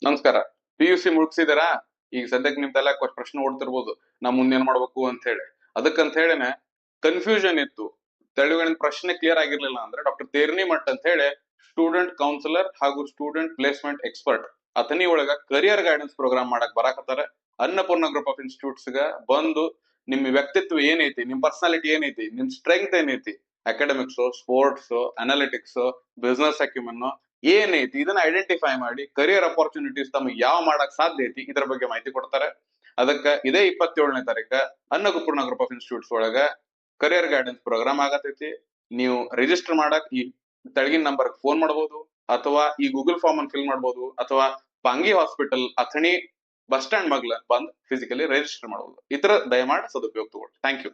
ನಮಸ್ಕಾರ. PUC ಮುಗಿಸಿದಾರಾ? ಈಗ ಸದ್ಯಕ್ಕೆ ನಿಮ್ದೆಲ್ಲ ಪ್ರಶ್ನೆ ಓಡ್ತಿರ್ಬೋದು, ನಾ ಮುಂದೇನ್ ಮಾಡ್ಬೇಕು ಅಂತ ಹೇಳಿ. ಅದಕ್ಕಂತ ಹೇಳಿನೇ ಕನ್ಫ್ಯೂಷನ್ ಇತ್ತು, ತೆಳುವಿನ ಪ್ರಶ್ನೆ ಕ್ಲಿಯರ್ ಆಗಿರ್ಲಿಲ್ಲ ಅಂದ್ರೆ ಡಾಕ್ಟರ್ ತೇರ್ನಿ ಮಠ್ ಅಂತ ಹೇಳಿ ಸ್ಟೂಡೆಂಟ್ ಕೌನ್ಸಿಲರ್ ಹಾಗೂ ಸ್ಟೂಡೆಂಟ್ ಪ್ಲೇಸ್ಮೆಂಟ್ ಎಕ್ಸ್ಪರ್ಟ್ ಅಥಣಿ ಒಳಗ ಕರಿಯರ್ ಗೈಡೆನ್ಸ್ ಪ್ರೋಗ್ರಾಮ್ ಮಾಡಕ್ ಬರಾಕತ್ತಾರ. ಅನ್ನಪೂರ್ಣ ಗ್ರೂಪ್ ಆಫ್ ಇನ್ಸ್ಟಿಟ್ಯೂಟ್ಸ್ ಗ ಬಂದು ನಿಮ್ ವ್ಯಕ್ತಿತ್ವ ಏನೈತಿ, ನಿಮ್ ಪರ್ಸನಾಲಿಟಿ ಏನೈತಿ, ನಿಮ್ ಸ್ಟ್ರೆಂಗ್ತ್ ಏನೈತಿ, ಅಕಾಡೆಮಿಕ್ಸ್, ಸ್ಪೋರ್ಟ್ಸ್, ಅನಾಲಿಟಿಕ್ಸ್, ಬಿಸ್ನೆಸ್ ಅಕ್ಯುಮೆನ್ ಏನೈತಿ ಇದನ್ನ ಐಡೆಂಟಿಫೈ ಮಾಡಿ ಕರಿಯರ್ ಅಪರ್ಚುನಿಟೀಸ್ ತಮಗೆ ಯಾವ ಮಾಡಕ್ ಸಾಧ್ಯ ಐತಿ ಇದ್ರ ಬಗ್ಗೆ ಮಾಹಿತಿ ಕೊಡ್ತಾರೆ. ಅದಕ್ಕ ಇದೇ 27ನೇ ತಾರೀಕ ಅನ್ನಪೂರ್ಣ ಗ್ರೂಪ್ ಆಫ್ ಇನ್ಸ್ಟಿಟ್ಯೂಟ್ಸ್ ಒಳಗ ಕರಿಯರ್ ಗೈಡೆನ್ಸ್ ಪ್ರೋಗ್ರಾಮ್ ಆಗತೈತಿ. ನೀವು ರಿಜಿಸ್ಟರ್ ಮಾಡಕ್ ಈ ತೆಳಗಿನ ನಂಬರ್ ಫೋನ್ ಮಾಡಬಹುದು, ಅಥವಾ ಈ ಗೂಗಲ್ ಫಾರ್ಮ್ ಅನ್ನು ಫಿಲ್ ಮಾಡಬಹುದು, ಅಥವಾ Pangi hospital Athani bus stand ಮಗ್ಲ ಬಂದ್ ಫಿಸಿಕಲಿ ರಿಜಿಸ್ಟರ್ ಮಾಡಬಹುದು. ಇತರ ದಯಮಾಡಿ ಸದುಪಯೋಗ ತಗೊಳ್ಳಿ. Thank you.